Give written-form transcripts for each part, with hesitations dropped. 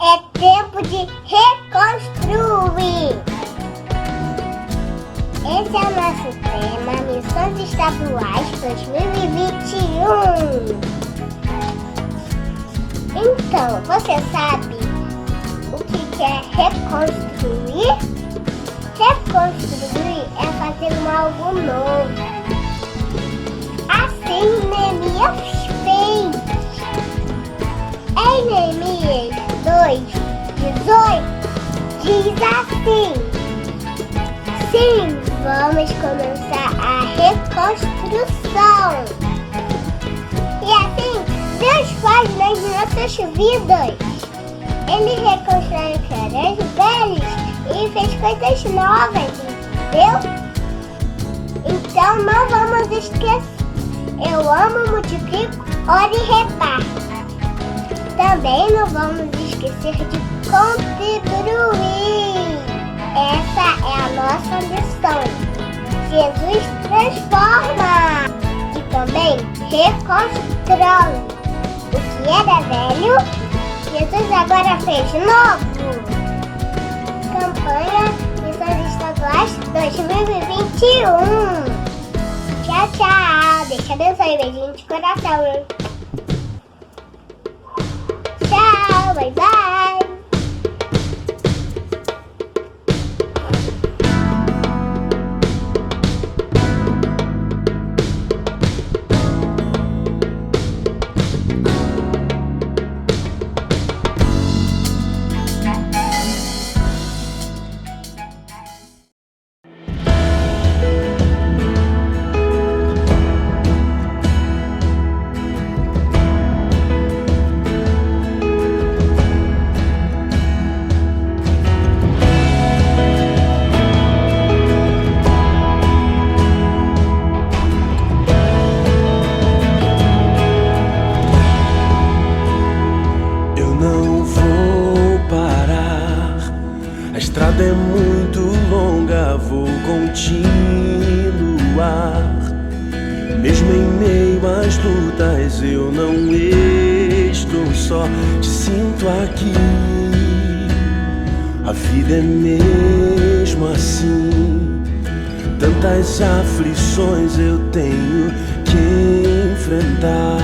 É tempo de reconstruir. Esse é o nosso tema, Missões Estaduais 2021. Então, você sabe o que é reconstruir? Reconstruir é fazer algo novo. Assim Neemias fez. Em Neemias 2:18 diz assim: sim, vamos começar a reconstrução. E assim, Deus faz nas nossas vidas. Ele reconstrói os caras velhos e fez coisas novas, entendeu? Então não vamos esquecer. Eu amo, multiplico, oro e reparto. Também não vamos esquecer de contribuir. Essa é a nossa missão. Jesus transforma e também reconstrói. O que era velho, Jesus agora fez novo. Campanha Missões Estaduais 2021. Tchau, tchau. Deus te abençoe. Beijinho de coração. Tchau, bye, bye. A estrada é muito longa, vou continuar. Mesmo em meio às lutas, eu não estou só, te sinto aqui. A vida é mesmo assim, tantas aflições eu tenho que enfrentar.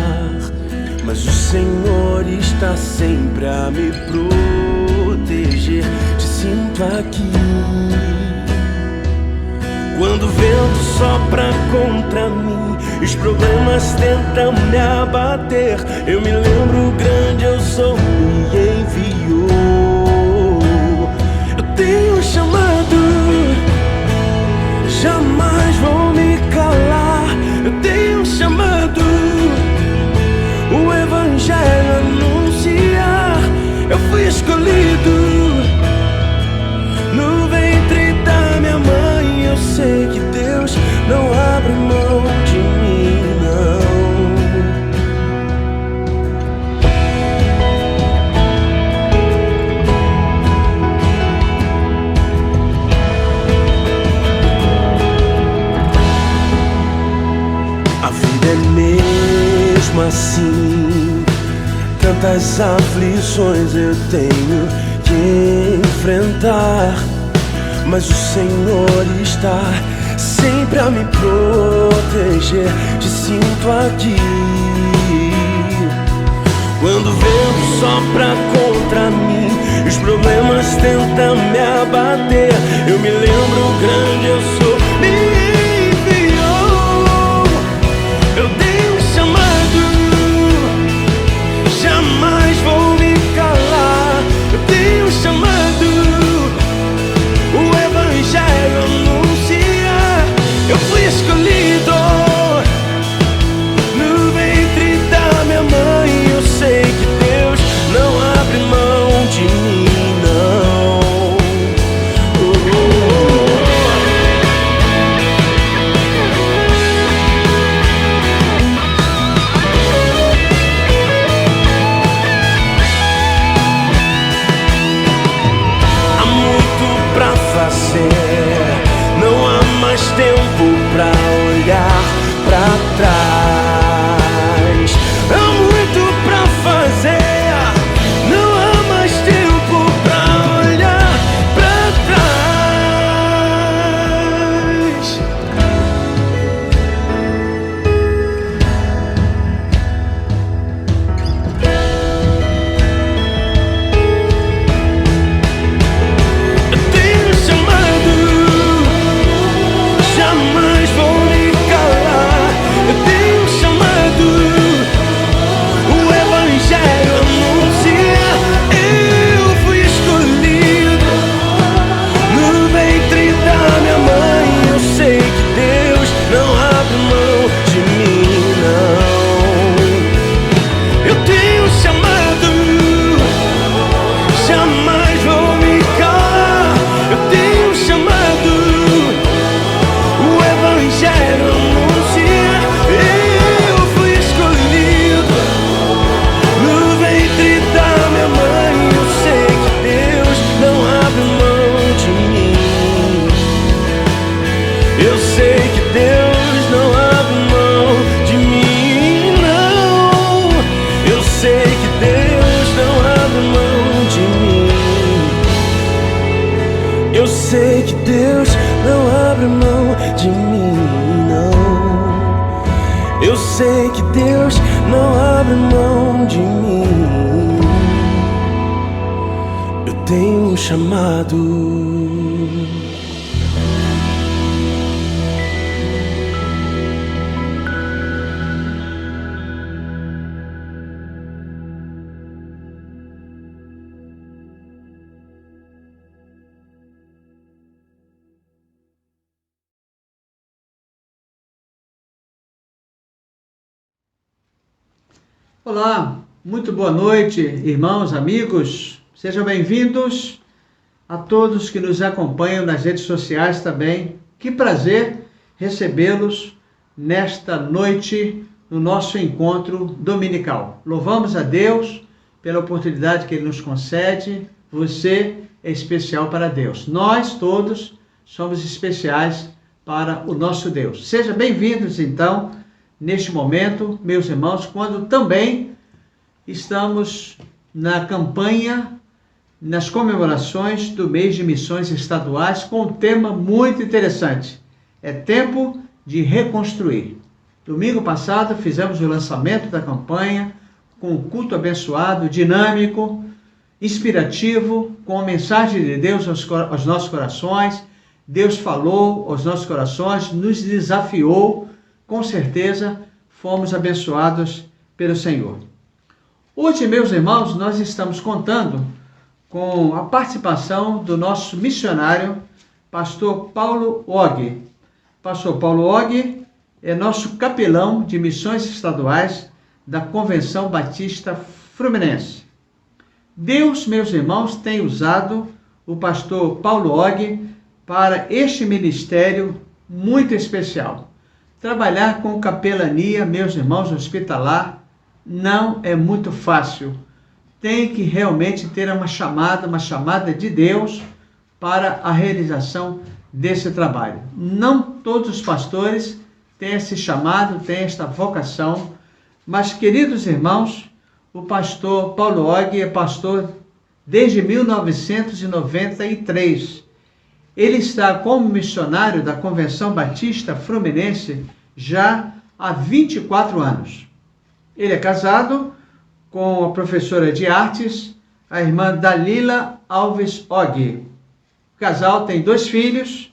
Mas o Senhor está sempre a me proteger, te sinto aqui. Quando o vento sopra contra mim, os problemas tentam me abater, eu me lembro o grande eu sou me enviou. Eu tenho um chamado, jamais vou me calar. Eu tenho um chamado, o evangelho anunciar. Eu fui escolhido no ventre da minha mãe. Eu sei que Deus não abre mão de mim, não. A vida é mesmo assim, tantas aflições eu tenho que enfrentar. Mas o Senhor está sempre a me proteger, te sinto aqui. Quando o vento sopra contra mim, os problemas tentam me abater, eu me lembro o grande eu sou me enviou. Eu tenho um chamado, jamais vou me calar. Eu tenho um chamado, o evangelho anunciar. Eu fui escolhido no ventre da minha mãe. Eu sei que Deus não abre mão de mim, não. Eu sei que Deus não abre mão de mim. Eu tenho um chamado. Olá, muito boa noite, irmãos, amigos. Sejam bem-vindos a todos que nos acompanham nas redes sociais também. Que prazer recebê-los nesta noite no nosso encontro dominical. Louvamos a Deus pela oportunidade que Ele nos concede. Você é especial para Deus. Nós todos somos especiais para o nosso Deus. Sejam bem-vindos, então, neste momento, meus irmãos, quando também estamos na campanha, nas comemorações do mês de missões estaduais, com um tema muito interessante. É tempo de reconstruir. Domingo passado fizemos o lançamento da campanha, com um culto abençoado, dinâmico, inspirativo, com a mensagem de Deus aos nossos corações. Deus falou aos nossos corações, nos desafiou. Com certeza, fomos abençoados pelo Senhor. Hoje, meus irmãos, nós estamos contando com a participação do nosso missionário, pastor Paulo Og. Pastor Paulo Og é nosso capelão de missões estaduais da Convenção Batista Fluminense. Deus, meus irmãos, tem usado o pastor Paulo Og para este ministério muito especial. Trabalhar com capelania, meus irmãos, hospitalar, não é muito fácil. Tem que realmente ter uma chamada de Deus para a realização desse trabalho. Não todos os pastores têm esse chamado, têm esta vocação, mas, queridos irmãos, o pastor Paulo Og é pastor desde 1993. Ele está como missionário da Convenção Batista Fluminense já há 24 anos. Ele é casado com a professora de artes, a irmã Dalila Alves Og. O casal tem 2 filhos,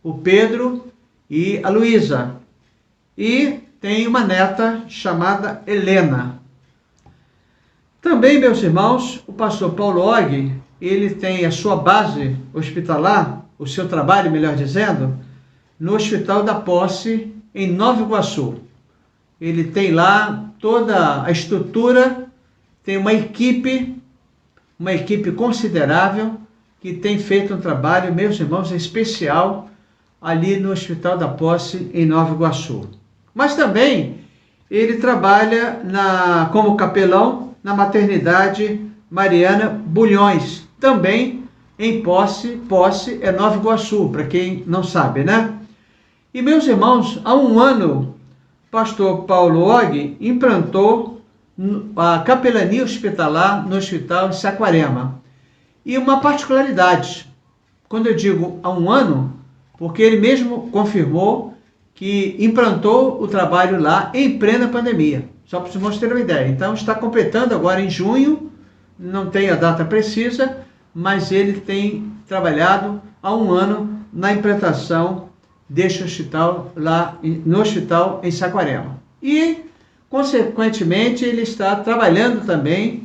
o Pedro e a Luísa. E tem uma neta chamada Helena. Também, meus irmãos, o pastor Paulo Og, ele tem a sua base hospitalar, o seu trabalho, melhor dizendo, no Hospital da Posse, em Nova Iguaçu. Ele tem lá toda a estrutura, tem uma equipe considerável que tem feito um trabalho, meus irmãos, especial ali no Hospital da Posse, em Nova Iguaçu. Mas também ele trabalha como capelão na maternidade Mariana Bulhões, também em Posse é Nova Iguaçu, para quem não sabe, né? E, meus irmãos, há um ano, pastor Paulo Og implantou a capelania hospitalar no Hospital de Saquarema. E uma particularidade, quando eu digo há um ano, porque ele mesmo confirmou que implantou o trabalho lá em plena pandemia, só para vocês terem uma ideia. Então, está completando agora em junho, não tem a data precisa, mas ele tem trabalhado há um ano na implantação deste hospital lá no hospital em Saquarema. E, consequentemente, ele está trabalhando também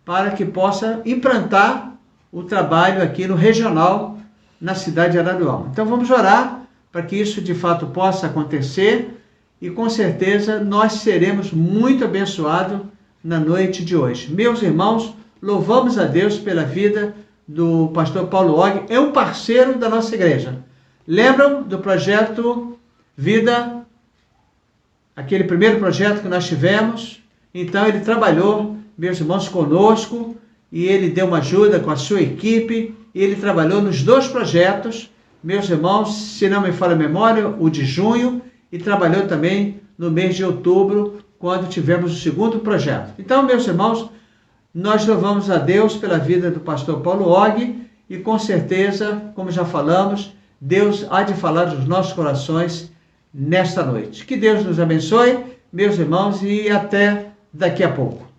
para que possa implantar o trabalho aqui no regional, na cidade de Araruama. Então, vamos orar para que isso de fato possa acontecer e, com certeza, nós seremos muito abençoados na noite de hoje. Meus irmãos, louvamos a Deus pela vida do pastor Paulo Og, é um parceiro da nossa igreja. Lembram do projeto Vida, aquele primeiro projeto que nós tivemos? Então ele trabalhou, meus irmãos, conosco, e ele deu uma ajuda com a sua equipe, e ele trabalhou nos 2 projetos, meus irmãos, se não me falha a memória, o de junho, e trabalhou também no mês de outubro, quando tivemos o segundo projeto. Então, meus irmãos, nós louvamos a Deus pela vida do pastor Paulo Og, e com certeza, como já falamos, Deus há de falar dos nossos corações nesta noite. Que Deus nos abençoe. meus irmãos, e até daqui a pouco.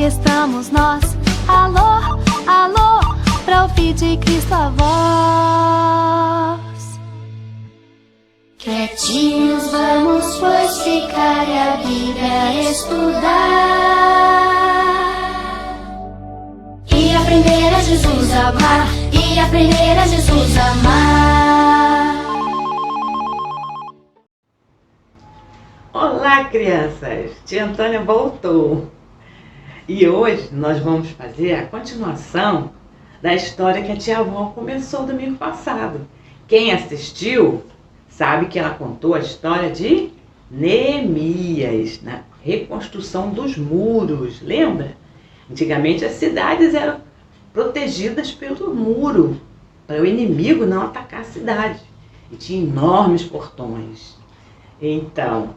estamos nós. Alô, alô, pra ouvir de Cristo a voz. Quietinhos vamos, pois, ficar e a Bíblia estudar. E aprender a Jesus amar. E aprender a Jesus amar. Olá, crianças! Tia Antônia voltou. E hoje nós vamos fazer a continuação da história que a tia avó começou domingo passado. Quem assistiu sabe que ela contou a história de Neemias, na reconstrução dos muros, lembra? Antigamente as cidades eram protegidas pelo muro, para o inimigo não atacar a cidade. E tinha enormes portões. Então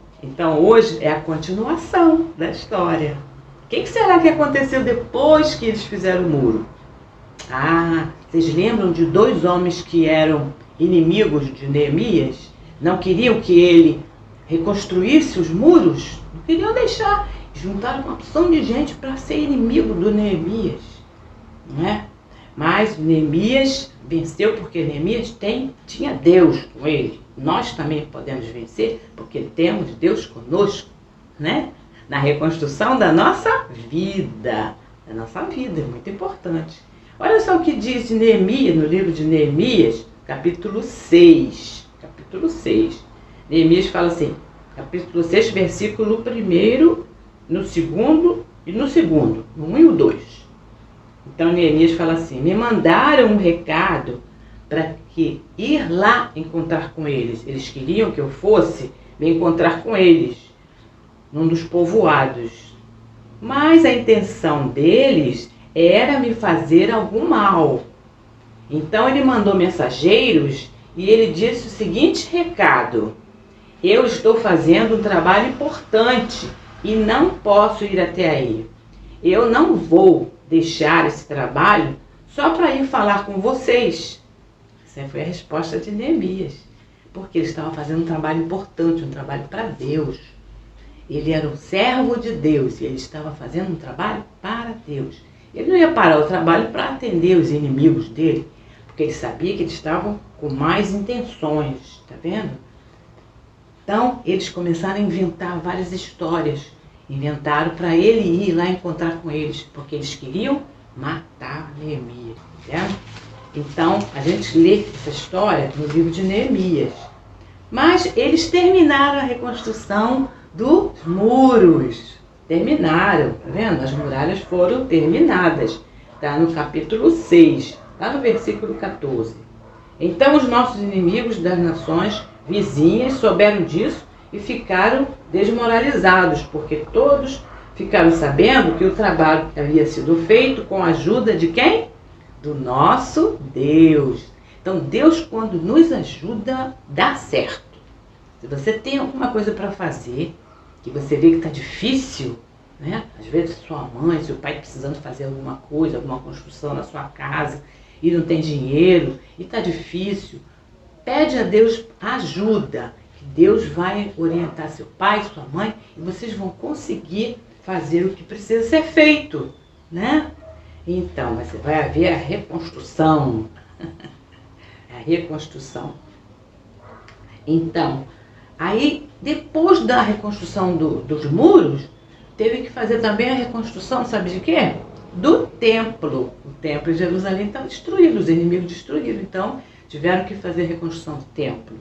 hoje é a continuação da história. O que será que aconteceu depois que eles fizeram o muro? Ah, vocês lembram de dois homens que eram inimigos de Neemias? Não queriam que ele reconstruísse os muros? Não queriam deixar. Juntaram uma opção de gente para ser inimigo do Neemias. Não é? Mas Neemias venceu porque Neemias tinha Deus com ele. Nós também podemos vencer porque temos Deus conosco, né? Na reconstrução da nossa vida. Da nossa vida, é muito importante. Olha só o que diz Neemias, no livro de Neemias, capítulo 6. Capítulo 6. Neemias fala assim, capítulo 6, versículo 1, no segundo e no segundo, no 1 e o 2. Então Neemias fala assim, me mandaram um recado para que ir lá encontrar com eles. Eles queriam que eu fosse me encontrar com eles, num dos povoados. Mas a intenção deles era me fazer algum mal. Então ele mandou mensageiros e ele disse o seguinte recado, eu estou fazendo um trabalho importante e não posso ir até aí. Eu não vou deixar esse trabalho só para ir falar com vocês. Essa foi a resposta de Neemias, porque ele estava fazendo um trabalho importante, um trabalho para Deus. Ele era um servo de Deus e ele estava fazendo um trabalho para Deus. Ele não ia parar o trabalho para atender os inimigos dele, porque ele sabia que eles estavam com mais intenções, tá vendo? Então, eles começaram a inventar várias histórias. Inventaram para ele ir lá encontrar com eles, porque eles queriam matar Neemias, entendeu? Então, a gente lê essa história no livro de Neemias. Mas eles terminaram a reconstrução dos muros. Terminaram, tá vendo? As muralhas foram terminadas. Está no capítulo 6, lá no versículo 14. Então, os nossos inimigos das nações vizinhas souberam disso e ficaram desmoralizados, porque todos ficaram sabendo que o trabalho havia sido feito com a ajuda de quem? Do nosso Deus. Então, Deus, quando nos ajuda, dá certo. Se você tem alguma coisa para fazer, que você vê que está difícil, né? Às vezes sua mãe, seu pai precisando fazer alguma coisa, alguma construção na sua casa, e não tem dinheiro, e está difícil, pede a Deus ajuda. Deus vai orientar seu pai, sua mãe, e vocês vão conseguir fazer o que precisa ser feito, né? Então, você vai haver a reconstrução. A reconstrução. Então, aí, depois da reconstrução dos muros, teve que fazer também a reconstrução, sabe de quê? Do templo. O templo de Jerusalém estava destruído, os inimigos destruíram. Então, tiveram que fazer a reconstrução do templo.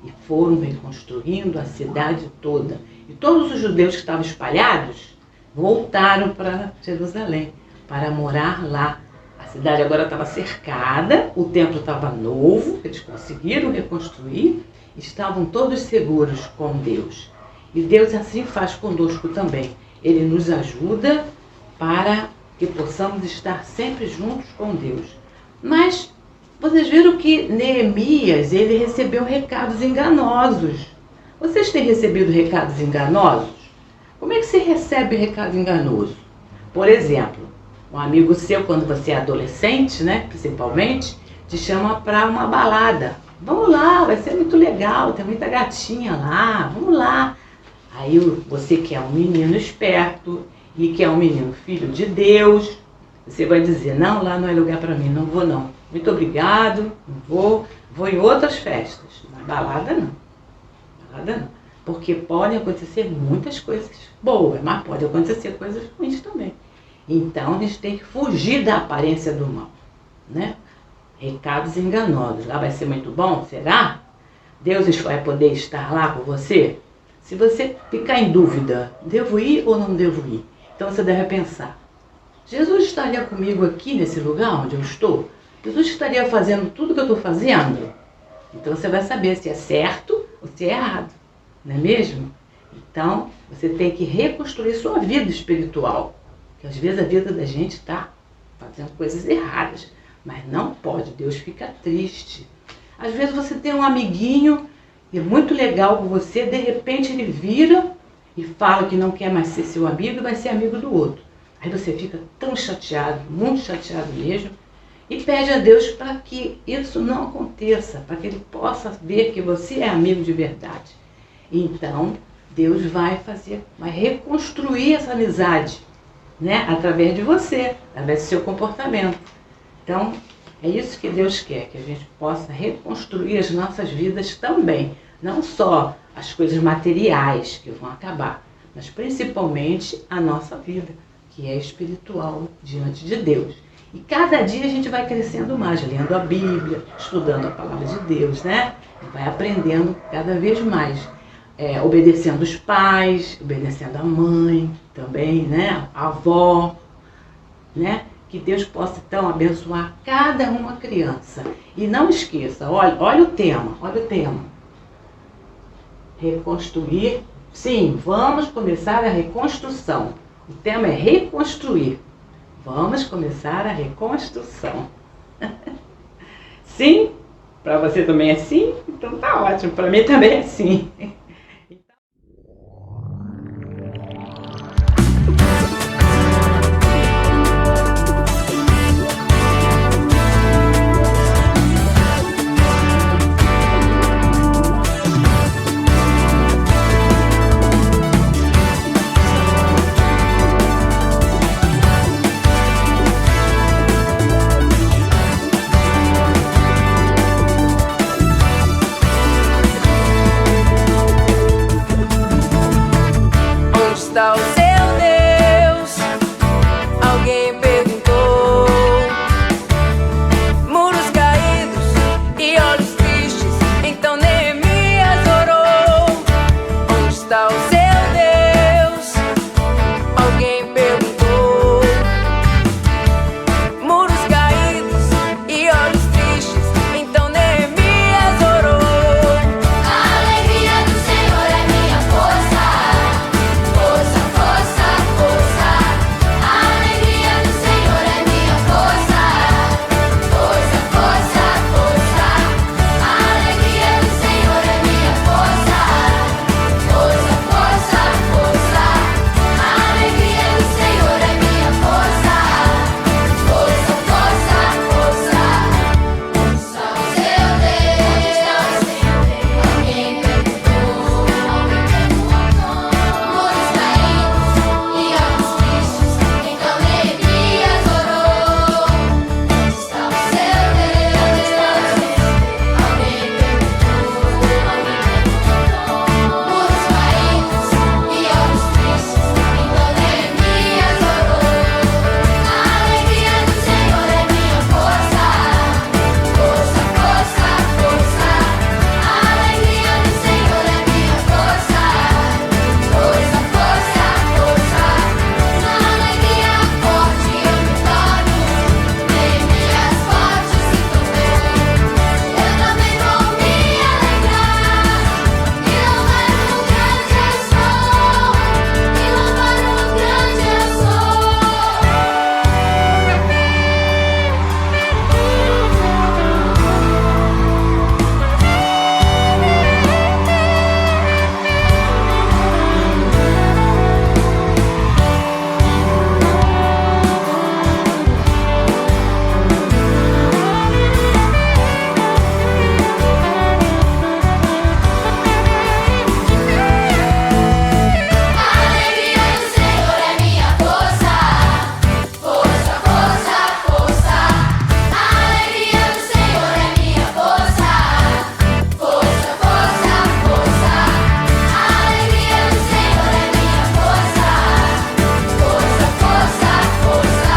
E foram reconstruindo a cidade toda. E todos os judeus que estavam espalhados voltaram para Jerusalém, para morar lá. A cidade agora estava cercada, o templo estava novo, eles conseguiram reconstruir, estavam todos seguros com Deus. E Deus assim faz conosco também. Ele nos ajuda para que possamos estar sempre juntos com Deus. Mas vocês viram que Neemias, ele recebeu recados enganosos. Vocês têm recebido recados enganosos? Como é que você recebe recado enganoso? Por exemplo, um amigo seu, quando você é adolescente, né, principalmente, te chama para uma balada. Vamos lá, vai ser muito legal, tem muita gatinha lá, vamos lá. Aí você que é um menino esperto e que é um menino filho de Deus, você vai dizer, não, lá não é lugar para mim, não vou não. Muito obrigado, não vou em outras festas. Mas balada não. Balada não. Porque podem acontecer muitas coisas boas, mas pode acontecer coisas ruins também. Então a gente tem que fugir da aparência do mal, né? Recados enganosos. Lá vai ser muito bom? Será? Deus vai poder estar lá com você? Se você ficar em dúvida, devo ir ou não devo ir? Então você deve pensar, Jesus estaria comigo aqui nesse lugar onde eu estou? Jesus estaria fazendo tudo que eu estou fazendo? Então você vai saber se é certo ou se é errado, não é mesmo? Então você tem que reconstruir sua vida espiritual. Porque às vezes a vida da gente está fazendo coisas erradas, mas não pode, Deus fica triste. Às vezes você tem um amiguinho e é muito legal com você, de repente ele vira e fala que não quer mais ser seu amigo e vai ser amigo do outro. Aí você fica tão chateado, muito chateado mesmo, e pede a Deus para que isso não aconteça, para que Ele possa ver que você é amigo de verdade. Então, Deus vai reconstruir essa amizade, né? Através de você, através do seu comportamento. Então, é isso que Deus quer, que a gente possa reconstruir as nossas vidas também. Não só as coisas materiais que vão acabar, mas principalmente a nossa vida, que é espiritual diante de Deus. E cada dia a gente vai crescendo mais, lendo a Bíblia, estudando a palavra de Deus, né? E vai aprendendo cada vez mais. Obedecendo os pais, obedecendo a mãe também, né? A avó, né? Que Deus possa então abençoar cada uma criança. E não esqueça, olha o tema. Reconstruir. Sim, vamos começar a reconstrução. O tema é reconstruir. Vamos começar a reconstrução. Sim? Para você também é sim? Então tá ótimo. Para mim também é sim. Está o seu Deus? Alguém perguntou. Muros caídos e olhos tristes. Então Neemias orou. Onde está o seu Deus? Alguém perguntou. Muros caídos e olhos tristes. Então Neemias orou. A alegria do Senhor é minha força. Força, força, força. A alegria do Senhor é minha força. Força, força, força. A alegria do Senhor é minha força. Força, força, força. A alegria do Senhor é minha força. Força, força, força. Só o seu Deus. Alguém perguntou. Muros caídos e olhos tristes. Então Neemias orou. Onde está o seu Deus? Alguém perguntou. Muros caídos e olhos tristes. Então Neemias orou. A alegria do Senhor é minha força. Força, força, força. A alegria do Senhor é minha força. Força, força, força. Na alegria forte eu me torno. Neemias forte se tornou. Eu também vou me alegrar e louvar o grande eu sou. E louvar o grande eu sou. A alegria do Senhor é minha força. Força, força, força. A alegria do Senhor é minha força. Força, força, força. A alegria do Senhor é minha força. Força, força, força.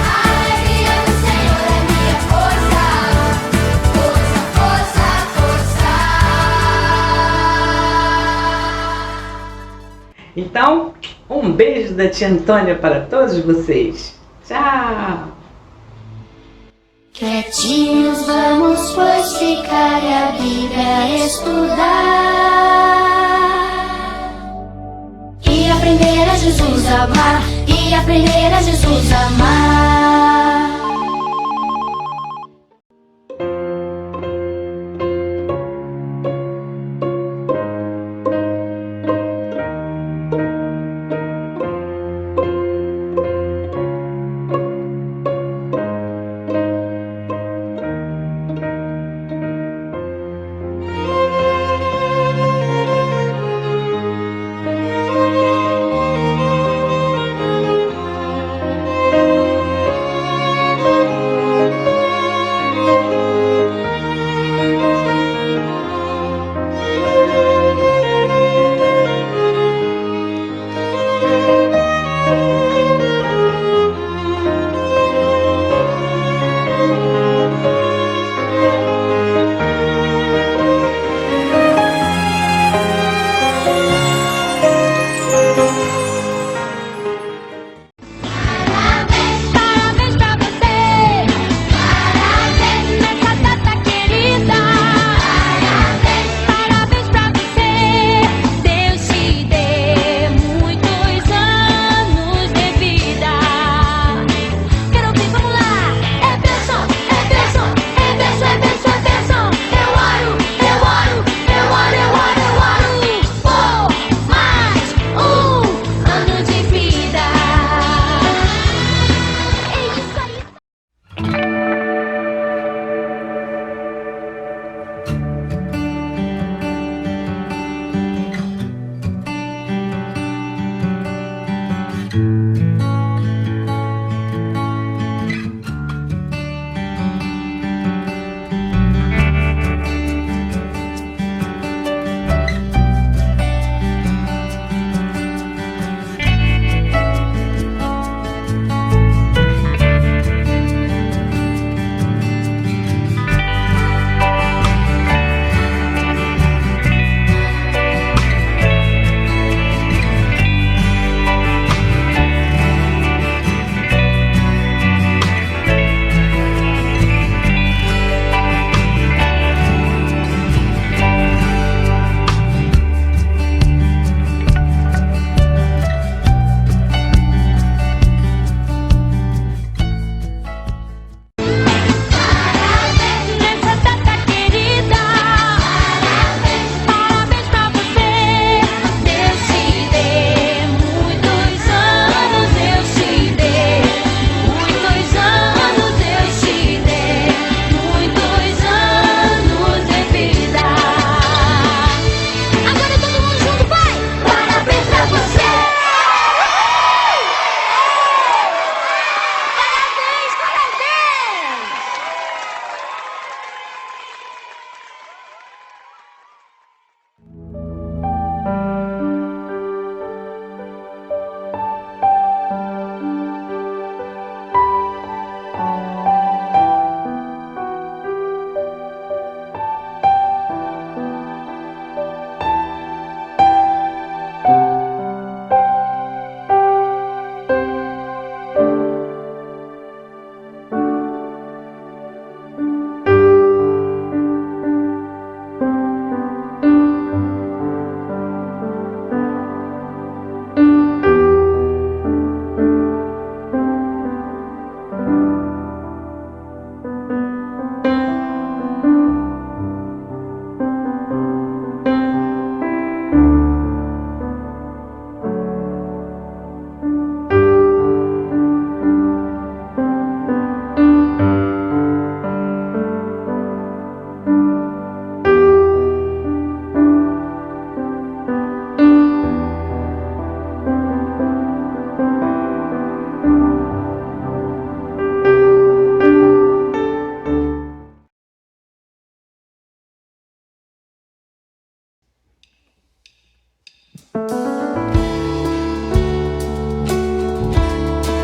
A alegria do Senhor é minha força. Força, força, força. Então, um beijo da tia Antônia para todos vocês. Tchau! Quietinhos vamos, pois, ficar e a Bíblia estudar e aprender a Jesus amar, e aprender a Jesus amar.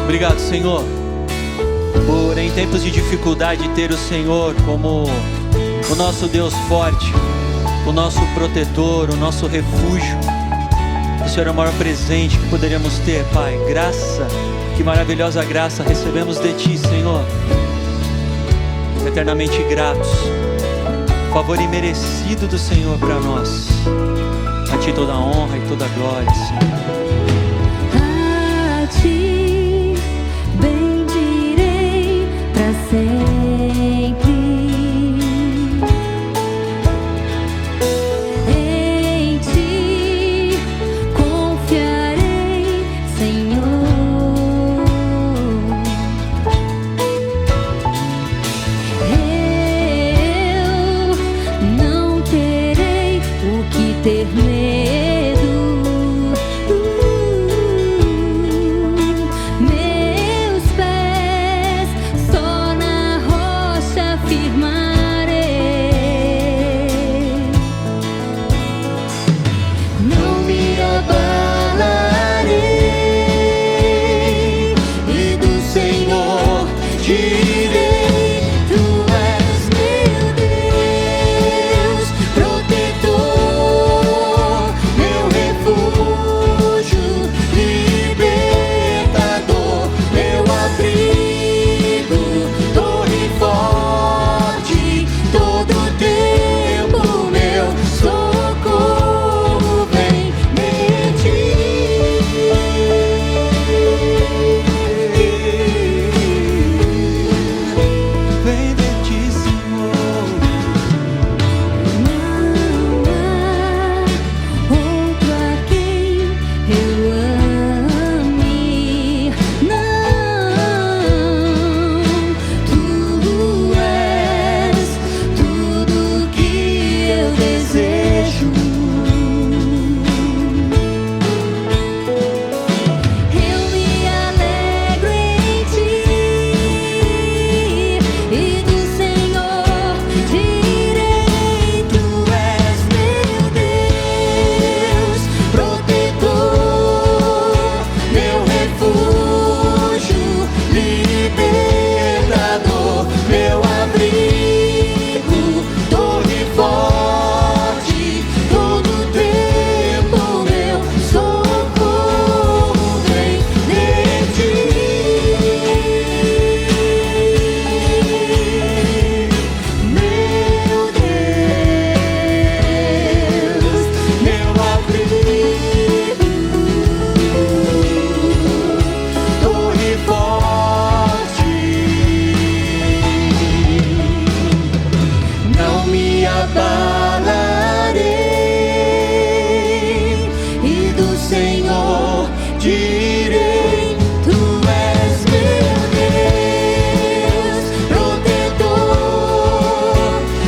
Obrigado, Senhor, por em tempos de dificuldade ter o Senhor como o nosso Deus forte, o nosso protetor, o nosso refúgio. O Senhor é o maior presente que poderíamos ter, Pai. Graça, que maravilhosa graça recebemos de Ti, Senhor. Eternamente gratos. Favor imerecido do Senhor para nós. A Ti toda a honra e toda a glória, Senhor. A Ti bendirei para sempre. Em Ti confiarei, Senhor. Eu não terei o que ter medo. Meus pés só na rocha firmarei. Não me abalarei, e do Senhor direi: Tu és meu Deus, protetor, meu refúgio, libertador, meu abrigo, torre forte, todo tempo meu socorro vem de Ti. Vem de Ti, Senhor. Não há outro a quem eu ame. Não, Tu és tudo que eu desejo. Eu me alegro em Ti, e do Senhor direi: Tu és meu Deus, protetor, meu refúgio, libertador, meu abrigo, torre forte, todo tempo meu socorro vem de Ti. Meu Deus, meu abrigo, torre forte. Não me abalarei, e do Senhor direi: Tu és meu Deus, protetor,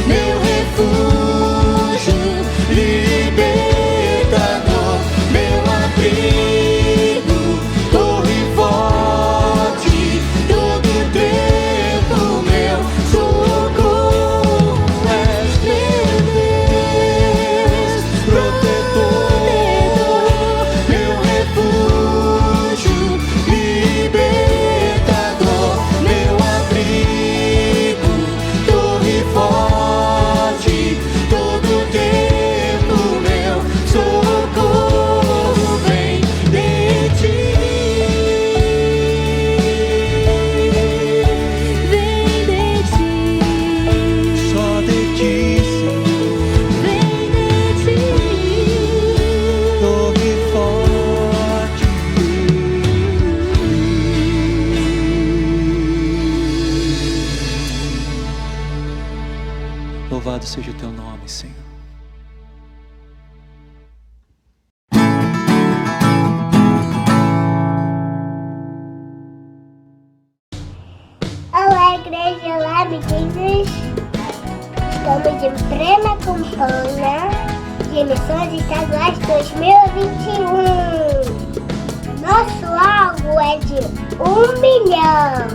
meu refúgio, libertador, meu abrigo, torre forte, todo tempo meu socorro és meu Deus, protetor, meu refúgio, libertador, meu abrigo, torre forte, todo tempo meu socorro vem de Ti. Vem de Ti, Só de Ti, Senhor. vem de Ti. Torre forte. Louvado seja o Teu nome, Senhor. Olá, igreja, olá, amiguinhos. Estamos em plena campanha de emissões estaduais 2021. Nosso alvo é de 1 milhão.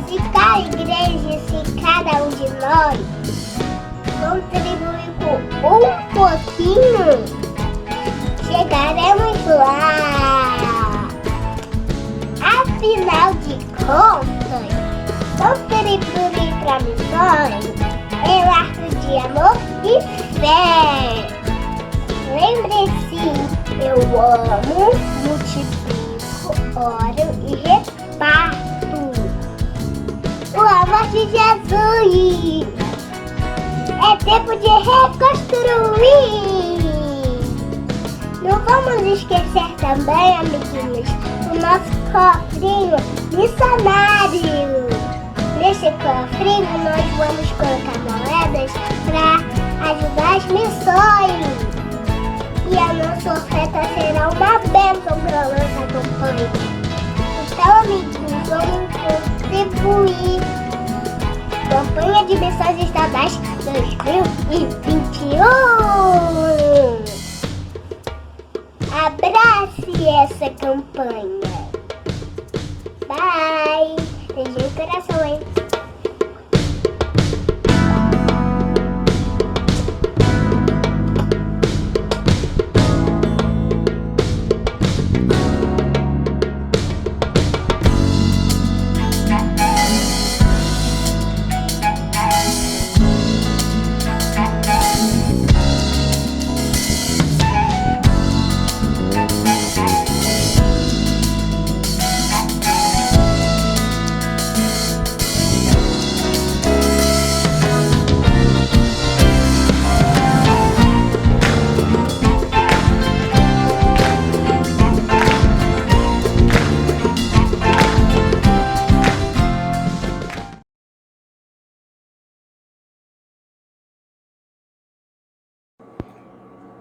Se cada igreja, se cada um de nós contribuir com um pouquinho, chegaremos lá. Afinal de contas, não piripiri pra missões é um ato de amor e fé. Lembre-se, eu amo, multiplico, oro e reparto o amor de Jesus. É tempo de reconstruir. Não vamos esquecer também, amiguinhos, o nosso cofrinho missionário. Nesse cofrinho nós vamos colocar moedas para ajudar as missões. E a nossa oferta será uma bênção para a nossa campanha. Então, amiguinhos, vamos contribuir. Campanha de Missões Estaduais 2021. Abrace essa campanha. Bye. Beijo no coração, hein?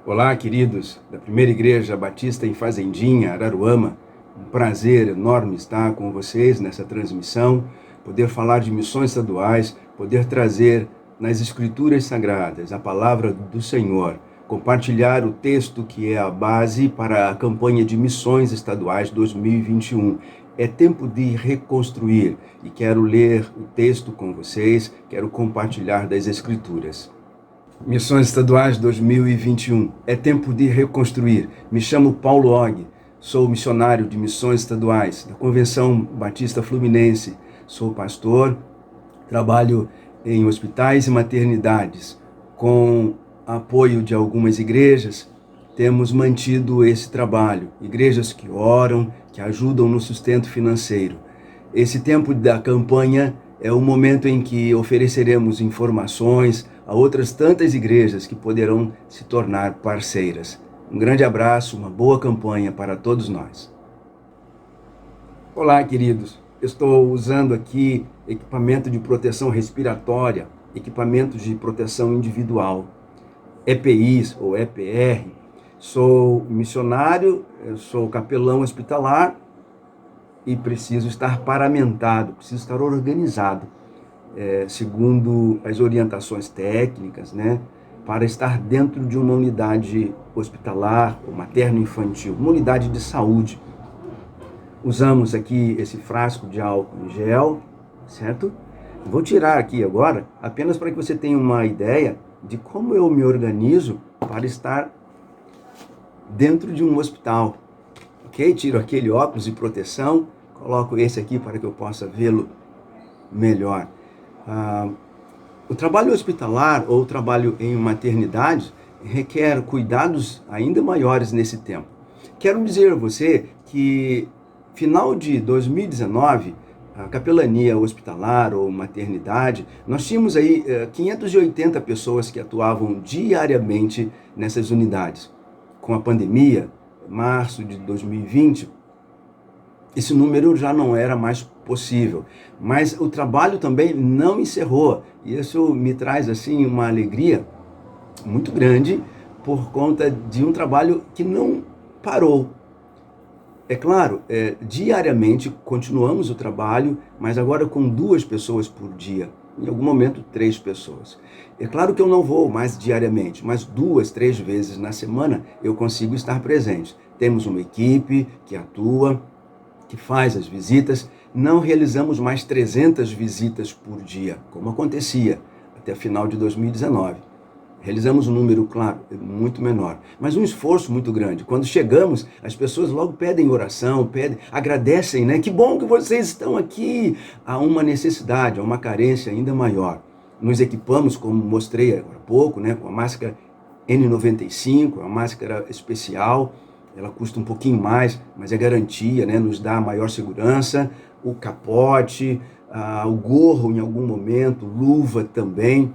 Olá, queridos da Primeira Igreja Batista em Fazendinha, Araruama. Um prazer enorme estar com vocês nessa transmissão, poder falar de missões estaduais, poder trazer nas Escrituras Sagradas a palavra do Senhor, compartilhar o texto que é a base para a campanha de missões estaduais 2021. É tempo de reconstruir e quero ler o texto com vocês, quero compartilhar das Escrituras. Missões Estaduais 2021. É tempo de reconstruir. Me chamo Paulo Og, sou missionário de missões estaduais da Convenção Batista Fluminense. Sou pastor, trabalho em hospitais e maternidades. Com apoio de algumas igrejas, temos mantido esse trabalho. Igrejas que oram, que ajudam no sustento financeiro. Esse tempo da campanha é o momento em que ofereceremos informações a outras tantas igrejas que poderão se tornar parceiras. Um grande abraço, uma boa campanha para todos nós. Olá, queridos. Estou usando aqui equipamento de proteção respiratória, equipamento de proteção individual, EPIs ou EPR. Sou missionário, sou capelão hospitalar e preciso estar paramentado, preciso estar organizado, segundo as orientações técnicas, né, para estar dentro de uma unidade hospitalar ou materno-infantil, uma unidade de saúde. Usamos aqui esse frasco de álcool em gel, certo? Vou tirar aqui agora, apenas para que você tenha uma ideia de como eu me organizo para estar dentro de um hospital. Ok? Tiro aquele óculos de proteção, coloco esse aqui para que eu possa vê-lo melhor. O trabalho hospitalar ou o trabalho em maternidade requer cuidados ainda maiores nesse tempo. Quero dizer a você que final de 2019, a capelania hospitalar ou maternidade, nós tínhamos aí 580 pessoas que atuavam diariamente nessas unidades. Com a pandemia, março de 2020, esse número já não era mais possível. Mas o trabalho também não encerrou. E isso me traz assim uma alegria muito grande por conta de um trabalho que não parou. É claro, diariamente continuamos o trabalho, mas agora com 2 pessoas por dia. Em algum momento, 3 pessoas. É claro que eu não vou mais diariamente, mas 2, 3 vezes na semana eu consigo estar presente. Temos uma equipe que atua, que faz as visitas. Não realizamos mais 300 visitas por dia, como acontecia até final de 2019. Realizamos um número, claro, muito menor, mas um esforço muito grande. Quando chegamos, as pessoas logo pedem oração, agradecem, né? Que bom que vocês estão aqui. Há uma necessidade, há uma carência ainda maior. Nos equipamos, como mostrei agora há pouco, né? Com a máscara N95, a máscara especial. Ela custa um pouquinho mais, mas é garantia, né? Nos dá maior segurança. O capote, o gorro em algum momento, luva também.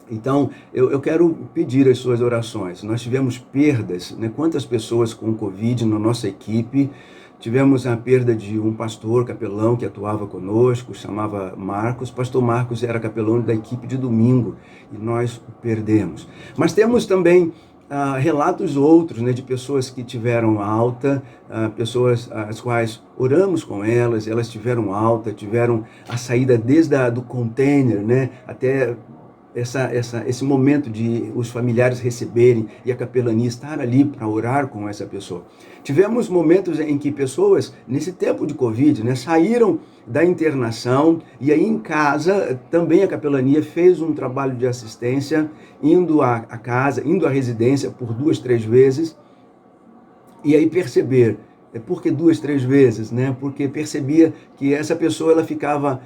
Então, eu quero pedir as suas orações. Nós tivemos perdas, né? Quantas pessoas com Covid na nossa equipe? Tivemos a perda de um pastor, capelão, que atuava conosco, chamava Marcos. Pastor Marcos era capelão da equipe de domingo e nós o perdemos. Mas temos também relatos outros, né, de pessoas que tiveram alta, pessoas as quais oramos com elas, elas tiveram alta, tiveram a saída desde do container, né, até esse momento de os familiares receberem e a capelania estar ali para orar com essa pessoa. Tivemos momentos em que pessoas, nesse tempo de Covid, né, saíram da internação e aí em casa também a capelania fez um trabalho de assistência, indo à casa, indo à residência por 2, 3 vezes, e aí perceber. Por que 2, 3 vezes? Né? Porque percebia que essa pessoa ela ficava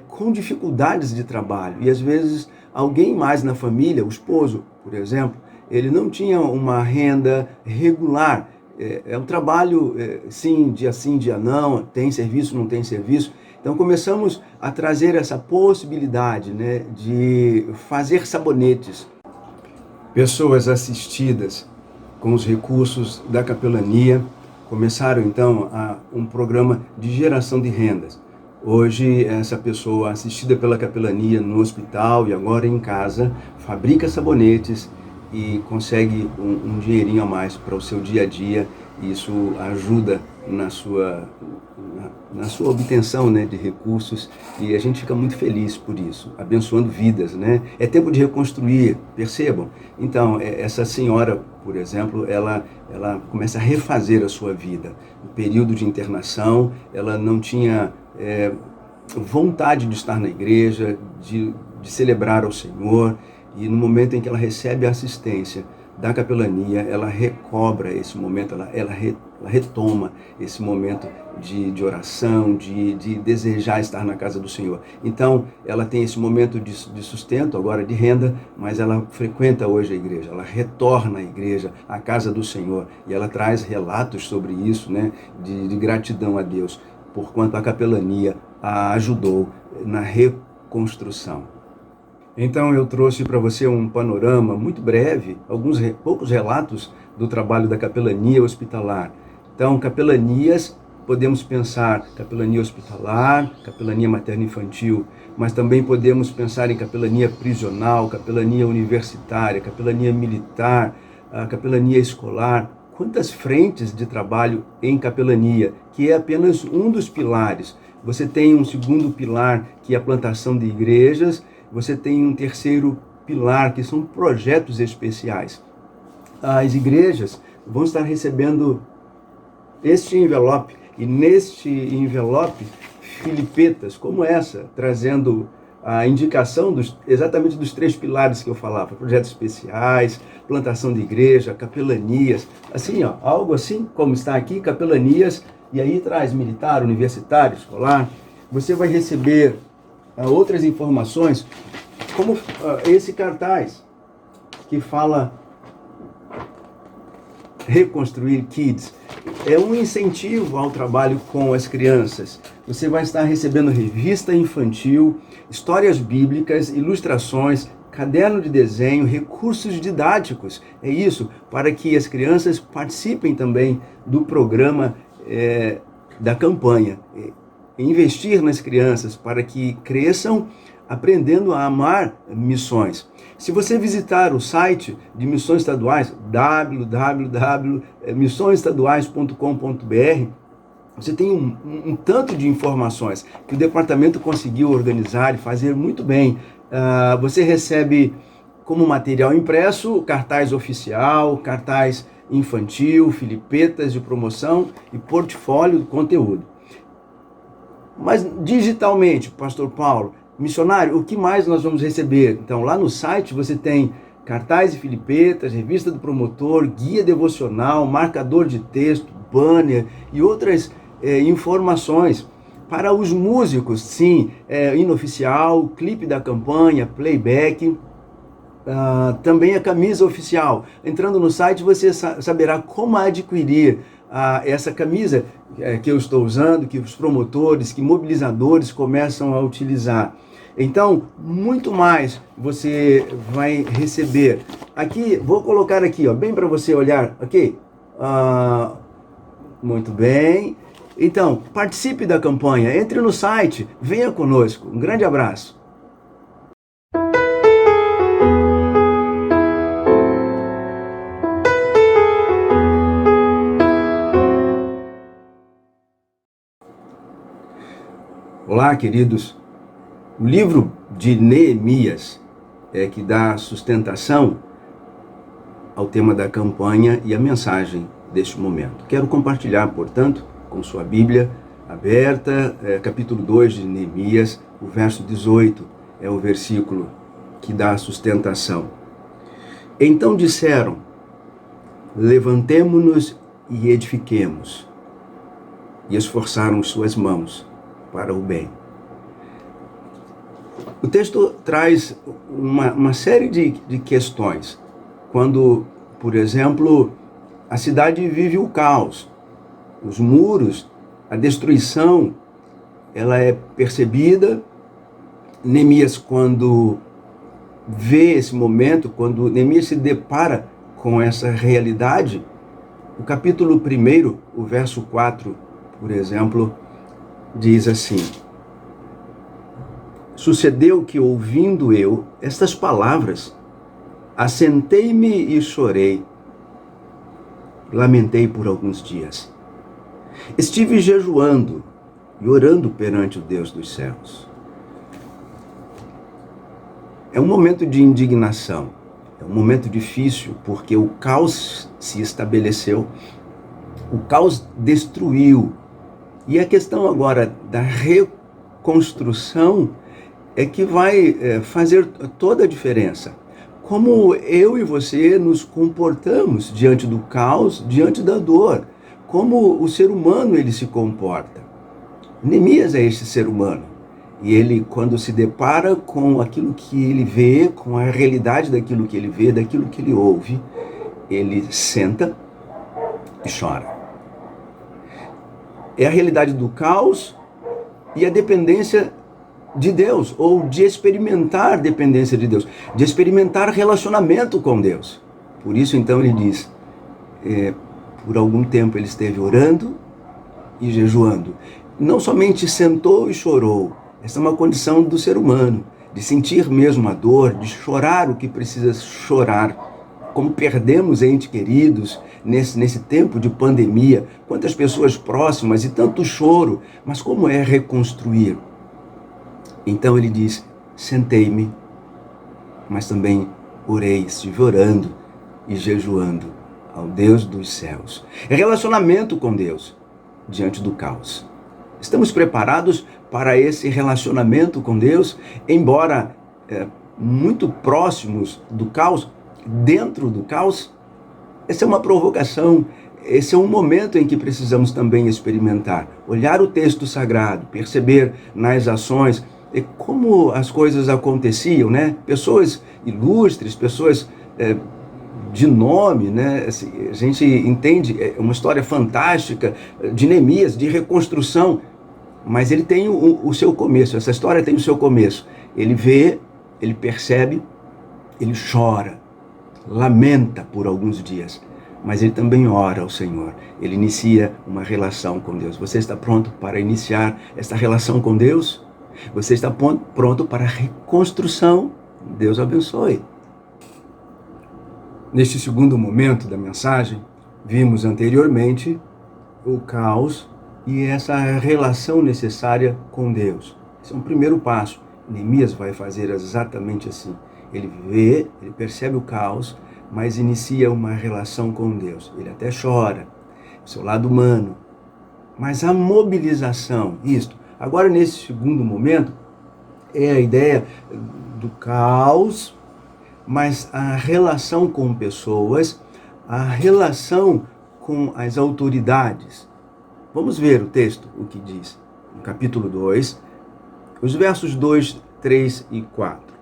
com dificuldades de trabalho e às vezes alguém mais na família, o esposo, por exemplo, ele não tinha uma renda regular. É um trabalho, sim, dia não, tem serviço, não tem serviço. Então começamos a trazer essa possibilidade, né, de fazer sabonetes. Pessoas assistidas com os recursos da capelania começaram então um programa de geração de rendas. Hoje, essa pessoa assistida pela capelania no hospital e agora em casa, fabrica sabonetes e consegue um dinheirinho a mais para o seu dia a dia. Isso ajuda na sua obtenção, né, de recursos e a gente fica muito feliz por isso, abençoando vidas, né? É tempo de reconstruir, percebam? Então, essa senhora, por exemplo, ela começa a refazer a sua vida. No período de internação, ela não tinha vontade de estar na igreja, de celebrar ao Senhor, e no momento em que ela recebe a assistência da capelania, ela recobra esse momento, ela retoma esse momento de oração, de desejar estar na casa do Senhor. Então, ela tem esse momento de sustento, agora de renda, mas ela frequenta hoje a igreja, ela retorna à igreja, à casa do Senhor, e ela traz relatos sobre isso, né, de gratidão a Deus, porquanto a capelania a ajudou na reconstrução. Então eu trouxe para você um panorama muito breve, poucos relatos do trabalho da capelania hospitalar. Então, capelanias, podemos pensar capelania hospitalar, capelania materno-infantil, mas também podemos pensar em capelania prisional, capelania universitária, capelania militar, capelania escolar. Quantas frentes de trabalho em capelania, que é apenas um dos pilares. Você tem um segundo pilar, que é a plantação de igrejas. Você tem um terceiro pilar, que são projetos especiais. As igrejas vão estar recebendo este envelope, e neste envelope, filipetas como essa, trazendo a indicação exatamente dos 3 pilares que eu falava: projetos especiais, plantação de igreja, capelanias, assim, ó, algo assim como está aqui, capelanias, e aí traz militar, universitário, escolar. Você vai receber outras informações, como esse cartaz que fala Reconstruir Kids. É um incentivo ao trabalho com as crianças. Você vai estar recebendo revista infantil, histórias bíblicas, ilustrações, caderno de desenho, recursos didáticos. É isso, para que as crianças participem também do programa da campanha. Investir nas crianças para que cresçam aprendendo a amar missões. Se você visitar o site de Missões Estaduais, www.missõesestaduais.com.br, você tem um tanto de informações que o departamento conseguiu organizar e fazer muito bem. Você recebe como material impresso cartaz oficial, cartaz infantil, filipetas de promoção e portfólio do conteúdo. Mas digitalmente, Pastor Paulo, missionário, o que mais nós vamos receber? Então, lá no site você tem cartaz e filipetas, revista do promotor, guia devocional, marcador de texto, banner e outras informações. Para os músicos, sim, hino oficial, clipe da campanha, playback, também a camisa oficial. Entrando no site você saberá como adquirir essa camisa que eu estou usando, que os promotores, que mobilizadores começam a utilizar. Então, muito mais você vai receber. Aqui, vou colocar aqui, ó, bem para você olhar, ok? Muito bem. Então, participe da campanha, entre no site, venha conosco. Um grande abraço. Olá, queridos. O livro de Neemias é que dá sustentação ao tema da campanha e a mensagem deste momento. Quero compartilhar, portanto, com sua Bíblia aberta, capítulo 2 de Neemias, o verso 18 é o versículo que dá a sustentação. Então disseram: levantemo-nos e edifiquemos, e esforçaram suas mãos para o bem. O texto traz uma série de questões. Quando, por exemplo, a cidade vive o caos, os muros, a destruição, ela é percebida. Neemias, quando vê esse momento, quando Neemias se depara com essa realidade, o capítulo 1, o verso 4, por exemplo, diz assim: sucedeu que, ouvindo eu estas palavras, assentei-me e chorei, lamentei por alguns dias. Estive jejuando e orando perante o Deus dos céus. É um momento de indignação, é um momento difícil, porque o caos se estabeleceu, o caos destruiu. E a questão agora da reconstrução é que vai fazer toda a diferença. Como eu e você nos comportamos diante do caos, diante da dor. Como o ser humano ele se comporta. Neemias é esse ser humano. E ele, quando se depara com aquilo que ele vê, com a realidade daquilo que ele vê, daquilo que ele ouve, ele senta e chora. É a realidade do caos e a dependência de Deus, ou de experimentar dependência de Deus, de experimentar relacionamento com Deus. Por isso, então, ele diz, por algum tempo ele esteve orando e jejuando. Não somente sentou e chorou, essa é uma condição do ser humano, de sentir mesmo a dor, de chorar o que precisa chorar. Como perdemos entes queridos nesse tempo de pandemia, quantas pessoas próximas e tanto choro, mas como é reconstruir? Então ele diz, sentei-me, mas também orei, estive orando e jejuando ao Deus dos céus. É relacionamento com Deus diante do caos. Estamos preparados para esse relacionamento com Deus, embora muito próximos do caos, dentro do caos? Essa é uma provocação, esse é um momento em que precisamos também experimentar, olhar o texto sagrado, perceber nas ações como as coisas aconteciam, né? Pessoas ilustres, pessoas de nome, né? Assim, a gente entende, é uma história fantástica de Neemias, de reconstrução, mas ele tem o seu começo, essa história tem o seu começo. Ele vê, ele percebe, ele chora, lamenta por alguns dias, mas ele também ora ao Senhor, ele inicia uma relação com Deus. Você está pronto para iniciar esta relação com Deus? Você está pronto para a reconstrução? Deus abençoe. Neste segundo momento da mensagem, vimos anteriormente o caos e essa relação necessária com Deus. Esse é um primeiro passo. Neemias vai fazer exatamente assim. Ele vê, ele percebe o caos, mas inicia uma relação com Deus. Ele até chora, o seu lado humano. Mas a mobilização, isto. Agora, nesse segundo momento, é a ideia do caos, mas a relação com pessoas, a relação com as autoridades. Vamos ver o texto, o que diz, no capítulo 2, os versos 2, 3 e 4.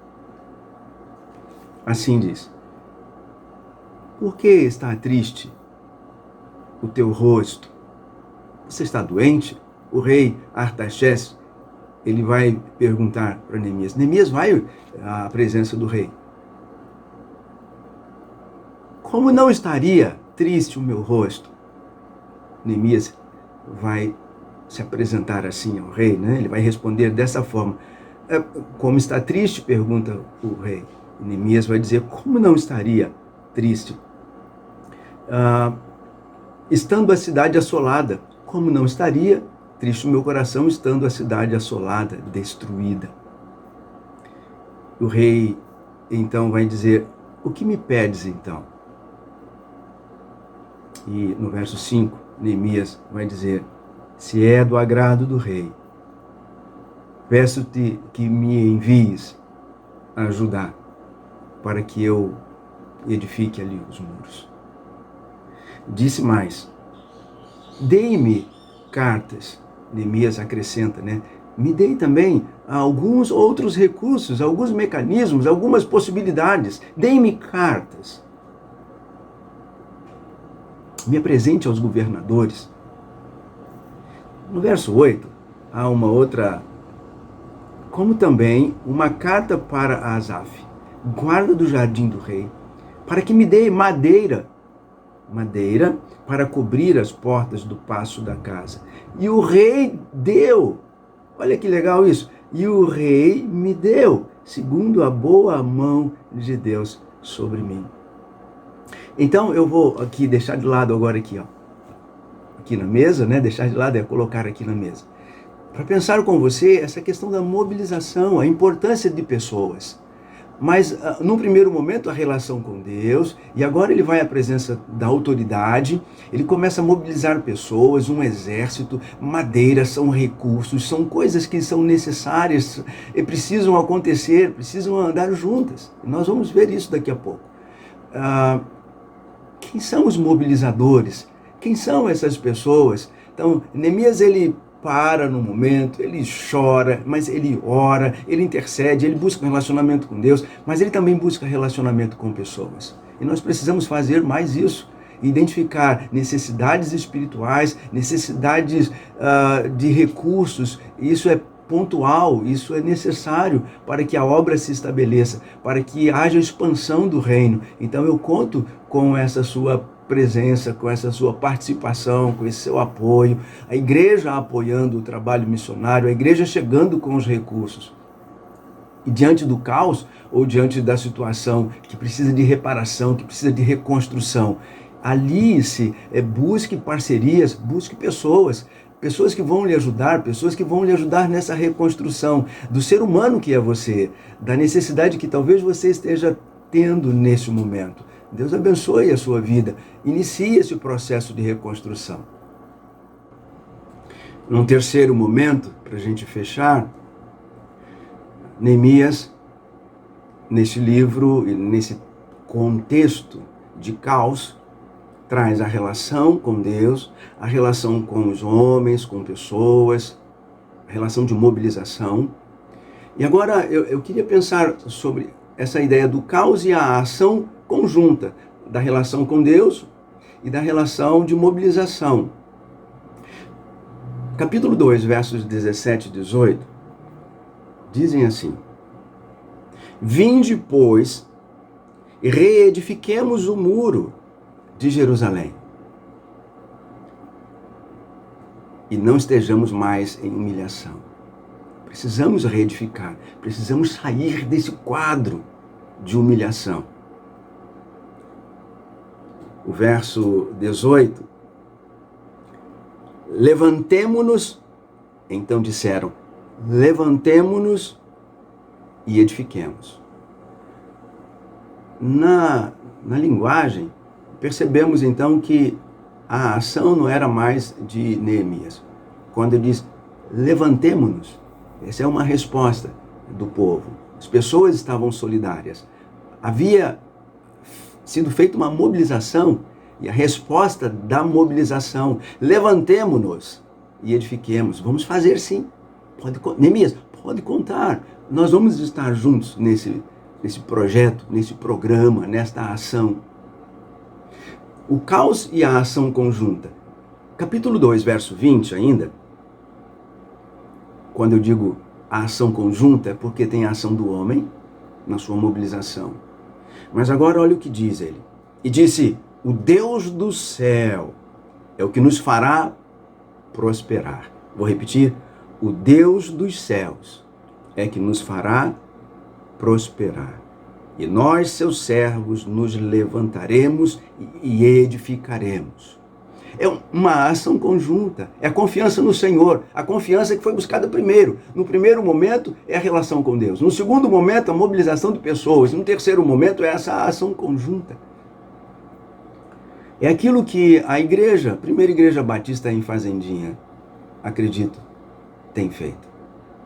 Assim diz: por que está triste o teu rosto? Você está doente? O rei Artaxerxes, ele vai perguntar para Neemias. Neemias vai à presença do rei. Como não estaria triste o meu rosto? Neemias vai se apresentar assim ao rei, né? Ele vai responder dessa forma. Como está triste? Pergunta o rei. Neemias vai dizer, como não estaria triste? Estando a cidade assolada, como não estaria triste o meu coração estando a cidade assolada, destruída? O rei então vai dizer, o que me pedes então? E no verso 5, Neemias vai dizer, se é do agrado do rei, peço-te que me envies a ajudar, para que eu edifique ali os muros. Disse mais, dei-me cartas, Neemias acrescenta, né? Me dei também alguns outros recursos, alguns mecanismos, algumas possibilidades. Dei-me cartas. Me apresente aos governadores. No verso 8, há uma outra, como também uma carta para Asaf, guarda do jardim do rei, para que me dê madeira para cobrir as portas do paço da casa. E o rei deu, olha que legal isso, e o rei me deu, segundo a boa mão de Deus sobre mim. Então eu vou aqui deixar de lado agora aqui, ó, aqui na mesa, né? Deixar de lado é colocar aqui na mesa, para pensar com você essa questão da mobilização, a importância de pessoas. Mas, num primeiro momento, a relação com Deus, e agora ele vai à presença da autoridade, ele começa a mobilizar pessoas, um exército, madeira, são recursos, são coisas que são necessárias, e precisam acontecer, precisam andar juntas. E nós vamos ver isso daqui a pouco. Quem são os mobilizadores? Quem são essas pessoas? Então, Neemias, ele para no momento, ele chora, mas ele ora, ele intercede, ele busca um relacionamento com Deus, mas ele também busca relacionamento com pessoas. E nós precisamos fazer mais isso, identificar necessidades espirituais, necessidades de recursos. Isso é pontual, isso é necessário para que a obra se estabeleça, para que haja expansão do reino. Então eu conto com essa sua presença, com essa sua participação, com esse seu apoio, a igreja apoiando o trabalho missionário, a igreja chegando com os recursos. E diante do caos, ou diante da situação que precisa de reparação, que precisa de reconstrução, alie-se, busque parcerias, busque pessoas que vão lhe ajudar, pessoas que vão lhe ajudar nessa reconstrução do ser humano que é você, da necessidade que talvez você esteja tendo nesse momento. Deus abençoe a sua vida. Inicie esse processo de reconstrução. Num terceiro momento, para a gente fechar, Neemias, nesse livro, nesse contexto de caos, traz a relação com Deus, a relação com os homens, com pessoas, a relação de mobilização. E agora eu queria pensar sobre essa ideia do caos e a ação conjunta da relação com Deus e da relação de mobilização. Capítulo 2, versos 17 e 18, dizem assim: vinde, pois, e reedifiquemos o muro de Jerusalém, e não estejamos mais em humilhação. Precisamos reedificar, precisamos sair desse quadro de humilhação. O verso 18, levantemo-nos, então disseram, levantemo-nos e edifiquemos. Na linguagem, percebemos então que a ação não era mais de Neemias. Quando ele diz, levantemo-nos, essa é uma resposta do povo. As pessoas estavam solidárias. havia sido feita uma mobilização, e a resposta da mobilização: levantemo-nos e edifiquemos. Vamos fazer sim. Neemias, pode contar. Nós vamos estar juntos nesse projeto, nesse programa, nesta ação. O caos e a ação conjunta. Capítulo 2, verso 20 ainda. Quando eu digo a ação conjunta, é porque tem a ação do homem na sua mobilização. Mas agora olha o que diz ele. E disse: o Deus do céu é o que nos fará prosperar. Vou repetir. O Deus dos céus é que nos fará prosperar. E nós, seus servos, nos levantaremos e edificaremos. É uma ação conjunta. É a confiança no Senhor. A confiança que foi buscada primeiro. No primeiro momento é a relação com Deus. No segundo momento, a mobilização de pessoas. No terceiro momento é essa ação conjunta. É aquilo que a igreja, a primeira igreja batista em Fazendinha, acredito, tem feito.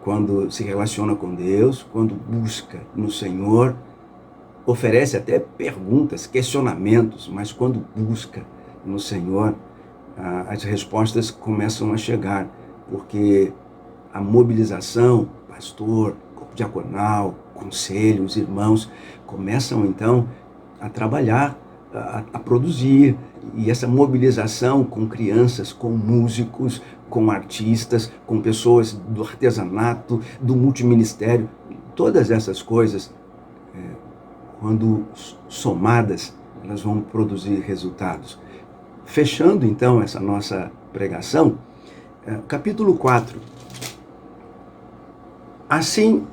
Quando se relaciona com Deus, quando busca no Senhor, oferece até perguntas, questionamentos, mas quando busca no Senhor, as respostas começam a chegar, porque a mobilização, pastor, corpo diaconal, conselho, os irmãos, começam então a trabalhar, a produzir, e essa mobilização com crianças, com músicos, com artistas, com pessoas do artesanato, do multiministério, todas essas coisas, quando somadas, elas vão produzir resultados. Fechando então essa nossa pregação, capítulo 4. Assim,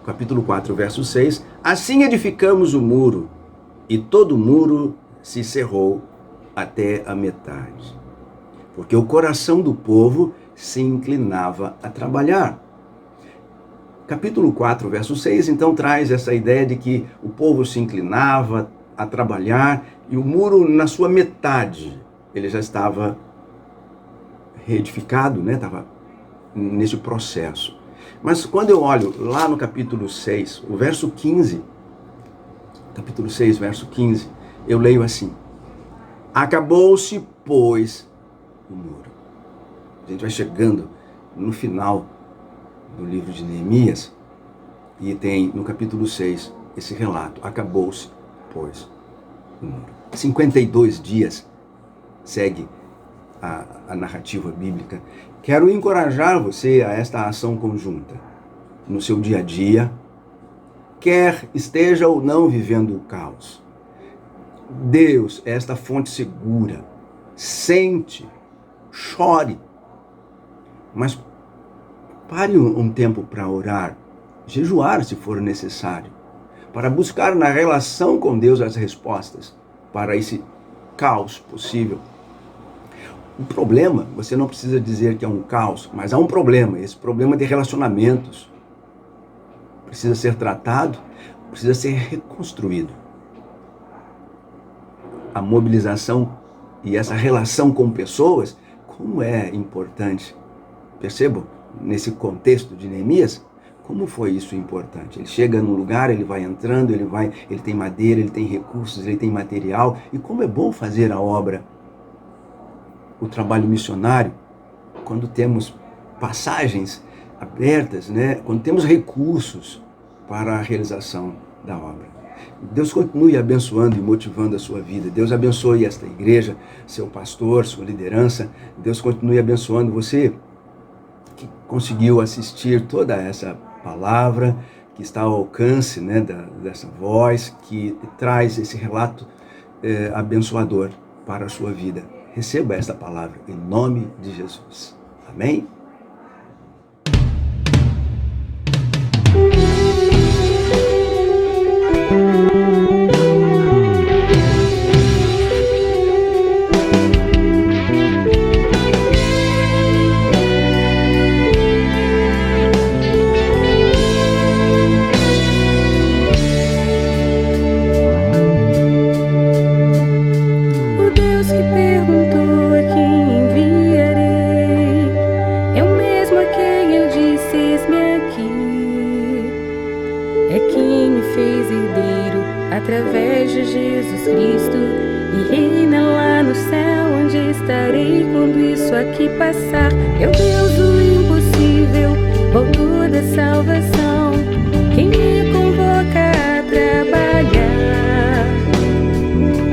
capítulo 4, verso 6, assim edificamos o muro, e todo o muro se cerrou até a metade, porque o coração do povo se inclinava a trabalhar. Capítulo 4, verso 6, então traz essa ideia de que o povo se inclinava a trabalhar e o muro na sua metade, ele já estava reedificado, né? Estava nesse processo. Mas quando eu olho lá no capítulo 6, o verso 15, capítulo 6, verso 15, eu leio assim: acabou-se, pois, o muro. A gente vai chegando no final do livro de Neemias e tem no capítulo 6 esse relato: acabou-se, pois, o muro. 52 dias segue a narrativa bíblica. Quero encorajar você a esta ação conjunta no seu dia a dia, quer esteja ou não vivendo o caos. Deus é esta fonte segura. Sente, chore, mas pare um tempo para orar, jejuar se for necessário, para buscar na relação com Deus as respostas para esse caos possível. O problema, você não precisa dizer que é um caos, mas há um problema, esse problema de relacionamentos precisa ser tratado, precisa ser reconstruído. A mobilização e essa relação com pessoas, como é importante. Percebam, nesse contexto de Neemias, como foi isso importante. Ele chega num lugar, ele vai entrando, ele tem madeira, ele tem recursos, ele tem material, e como é bom fazer a obra, o trabalho missionário, quando temos passagens abertas, né? Quando temos recursos para a realização da obra. Deus continue abençoando e motivando a sua vida. Deus abençoe esta igreja, seu pastor, sua liderança. Deus continue abençoando você que conseguiu assistir toda essa palavra, que está ao alcance, né, dessa voz, que traz esse relato abençoador para a sua vida. Receba esta palavra em nome de Jesus. Amém? É quem me fez herdeiro através de Jesus Cristo, e reina lá no céu, onde estarei quando isso aqui passar. Meu Deus, o impossível, o autor da salvação, quem me convoca a trabalhar.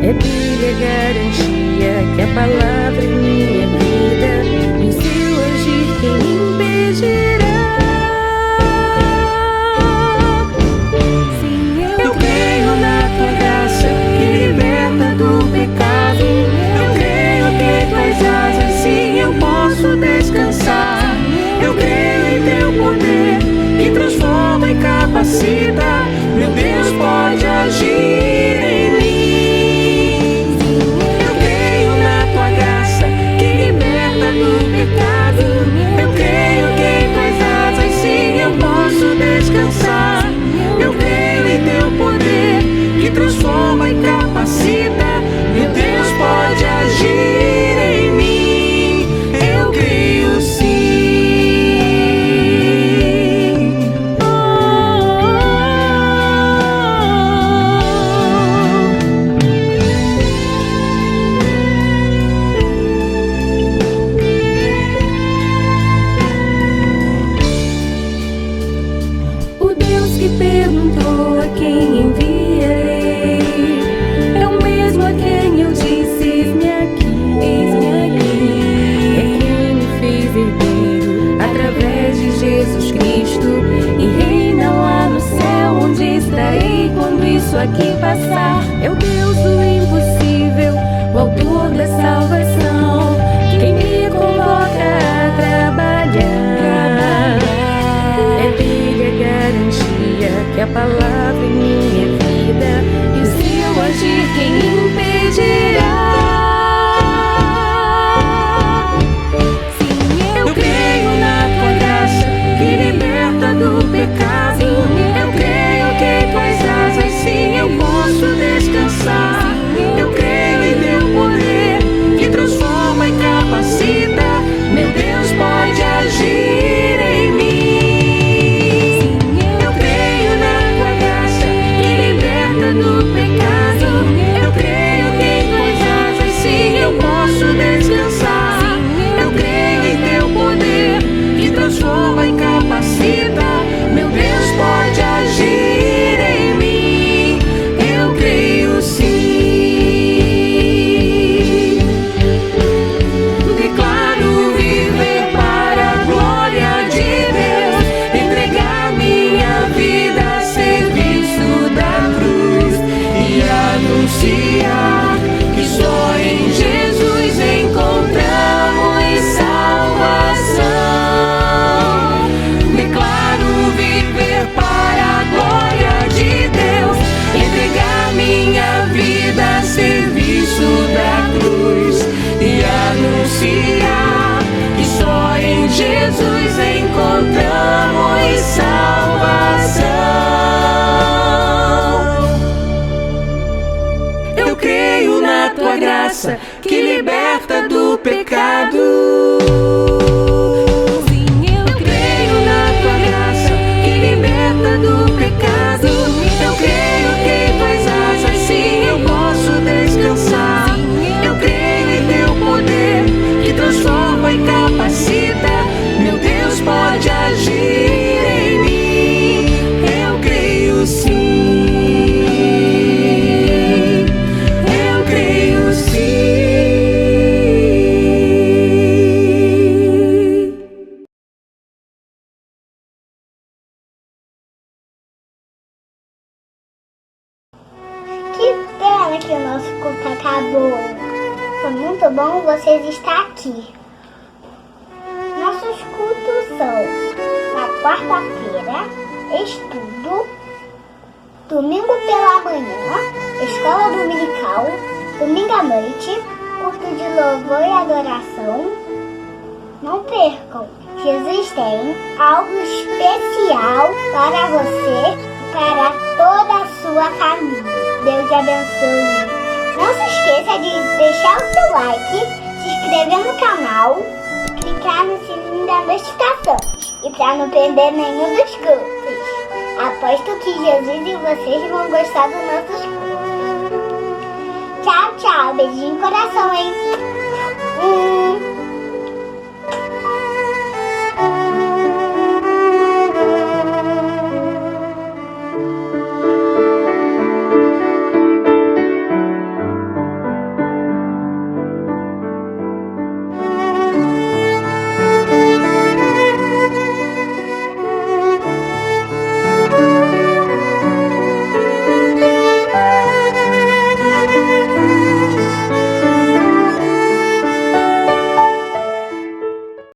É Bíblia garantia que a palavra é minha vida, e se eu agir, quem me impedirá? Sim, eu creio na tua graça que liberta do pecado. Eu creio que tuas asas, sim, eu posso descansar. Eu creio em teu poder que transforma e capacita. Meu Deus pode agir em mim. Eu creio na tua graça que liberta do pecado. Eu creio que em tuas asas, sim, eu posso descansar. Eu creio em teu poder que transforma e capacita. Meu Deus pode agir em mim. Eu creio sim. O Deus que perguntou a quem enviarei é o mesmo a quem eu disse: eis-me aqui, eis-me aqui. É quem me fez herdeiro através de Jesus Cristo, e reina lá no céu, onde estarei quando isso aqui passar. É o Deus do impossível, o autor da salvação, quem me convoca a trabalhar. É Bíblia garantia que a palavra é minha vida, e se eu agir, quem me impedirá? Sim, eu creio na tua graça que liberta do pecado. Eu creio que em tuas asas, sim, eu posso descansar. Eu creio em teu poder que transforma e capacita. Meu Deus pode agir em mim. Eu creio na tua graça que liberta do pecado. Eu creio que em tuas asas, sim, eu posso descansar. Eu creio em teu poder que transforma e capacita. Meu Deus pode agir em mim. Eu creio sim. Declaro viver para a glória de Deus, entregar minha vida a serviço da cruz e anunciar que só em Jesus encontramos salvação. Declaro viver para a glória de Deus, entregar minha vida a serviço da cruz e anunciar que só em Jesus encontramos salvação. Eu creio na tua graça que liberta do pecado. Sim, eu creio na tua graça que liberta do pecado. Eu creio que em tuas asas, sim, eu posso descansar. Eu creio em teu poder que transforma e capacita. Meu Deus pode agir em mim. Eu creio sim. Eu creio sim. Que pena que o nosso culto acabou. Foi muito bom vocês estar aqui. Nossos cultos são na quarta-feira, estudo, domingo pela manhã, escola dominical, domingo à noite, culto de louvor e adoração. Não percam, Jesus tem algo especial para você e para toda a sua família. Deus abençoe. Não se esqueça de deixar o seu like, se inscrever no canal, clicar no sininho das notificações e para não perder nenhum dos cultos. Aposto que Jesus e vocês vão gostar dos nossos cultos. Tchau, tchau. Beijinho no coração, hein?